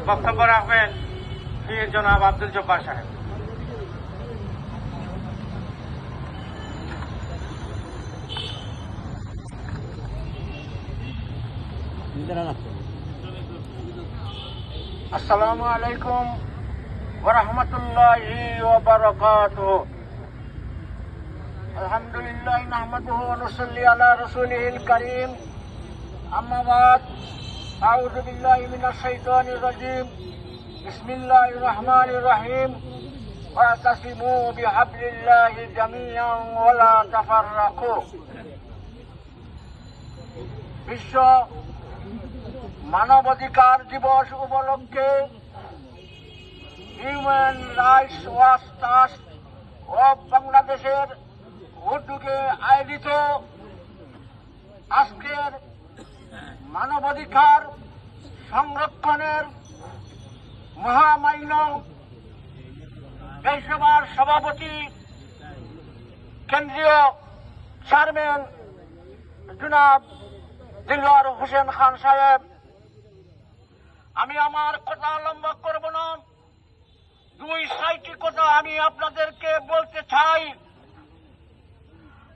বক্তব্য রাখবেন পীর জনাব আব্দুল জব্বার সাহেব। আসসালামু আলাইকুম ওয়া রাহমাতুল্লাহি ওয়া বারাকাতুহু। আলহামদুলিল্লাহ নাহমাদুহু ওয়া নুসাল্লি আলা রাসূলিহিল কারীম। আম্মা বাদ, আউযু বিল্লাহি মিনাশ শাইতানির রাজীম। বিসমিল্লাহির রহমানির রহিম। ওয়াতাসিমু বিহাবলিল্লাহি জামিআন ওয়া লা তাফাররাকু। বিশ্ব মানবাধিকার দিবস উপলক্ষে human rights watch trust of বাংলাদেশের উদ্যোগে আয়োজিত আজকের মানবাধিকার সংরক্ষণের মহামান্য এই সভার সভাপতি কেন্দ্রীয় চেয়ারম্যান জনাব দিলওয়ার হোসেন খান সাহেব, আমি আমার কথা লম্বা করব না। 2-6টি কথা আমি আপনাদেরকে বলতে চাই।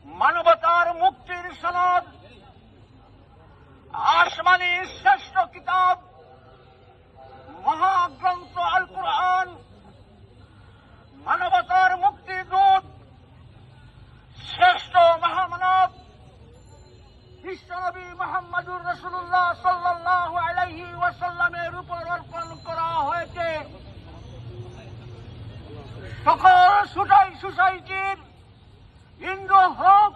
মানবতার মুক্তির সনদ, আসমানি শ্রেষ্ঠ কিতাব মহাগ্রন্থ আল কুরআন, মানবতার মুক্তির দূত, শ্রেষ্ঠ মহামানব বিশ্বনবী মুহাম্মদুর রাসূলুল্লাহ সাল্লাল্লাহু আলাইহি ওয়াসাল্লামের উপর অর্পণ করা হয়েছে। সকল সোসাইটির, হিন্দু হোক,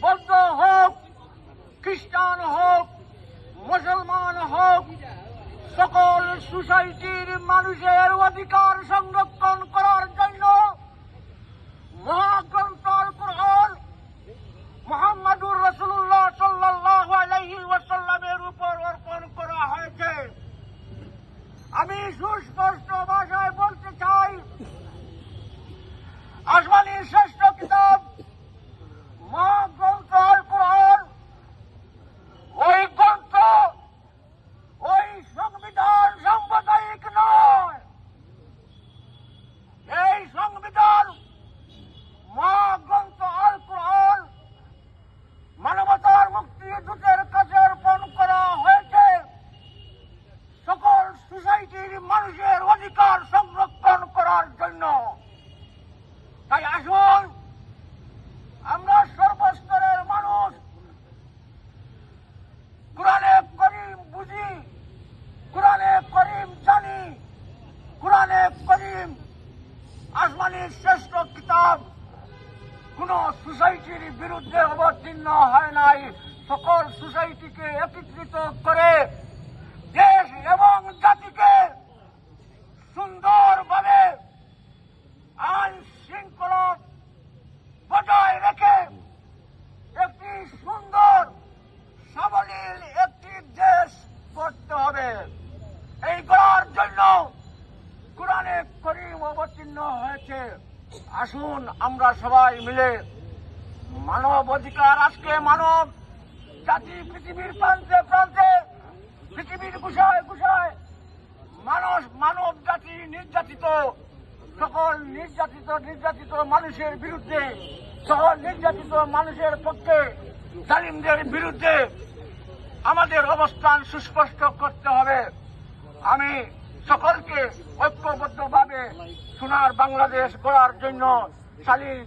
বৌদ্ধ হোক, খ্রিস্টান হোক, মুসলমান হোক, সকল সোসাইটির মানুষের অধিকার সংরক্ষণ করার জন্য মহাগ্রন্থ আল কুরআন মুহাম্মদুর রাসূলুল্লাহ সাল্লাল্লাহু আলাইহি ওয়াসাল্লামের উপর অর্পণ করা হয়েছে। আমি সুস্পষ্ট ভাষায় বলতে চাই, আসমানি শ্রেষ্ঠ কিতাব মহাগ্রন্থ আল কুরআন, ওই গ্রন্থ, ওই সংবিধান সাম্প্রদায়িক নয়। এই সংবিধান মহাগ্রন্থ আল কুরআন মানবতার মুক্তি দূতের কাছে অর্পণ করা হয়েছে সকল সোসাইটির মানুষের অধিকার সংরক্ষণ করার জন্য। তাই আসুন আমরা সর্বস্তরের মানুষ কুরআনে করিম বুঝি, কুরআনে করিম জানি, কুরআনে করিম আসমানি শ্রেষ্ঠ কিতাব কোন সোসাইটির বিরুদ্ধে অবতীর্ণ হয় নাই। সকল সোসাইটিকে একত্রিত করে দেশ এবং জাতিকে সুন্দরভাবে আইন শৃঙ্খলা বজায় রেখে একটি সুন্দর সাবলীল একটি দেশ করতে হবে। এই করার জন্য কুরআনে করিম অবতীর্ণ হয়েছে। আসুন আমরা সবাই মিলে মানব অধিকার, আজকে মানব জাতি পৃথিবীর প্রান্তে প্রান্তে, পৃথিবীর গুষায় গুষায় মানব জাতি নির্যাতিত, সকল নির্যাতিত মানুষের বিরুদ্ধে, সকল নির্যাতিত মানুষের পক্ষে, জালিমদের বিরুদ্ধে আমাদের অবস্থান সুস্পষ্ট করতে হবে। আমি সকলকে ঐক্যবদ্ধভাবে সোনার বাংলাদেশ গড়ার জন্য, শালীন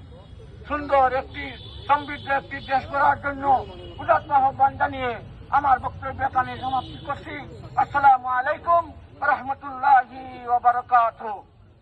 সুন্দর একটি সমৃদ্ধ একটি দেশ গড়ার জন্য উদাত্ত আহ্বান জানিয়ে আমার বক্তব্য এখানে সমাপ্তি করছি। আসসালামু আলাইকুম ওয়া রাহমাতুল্লাহি ওয়া বারাকাতুহু।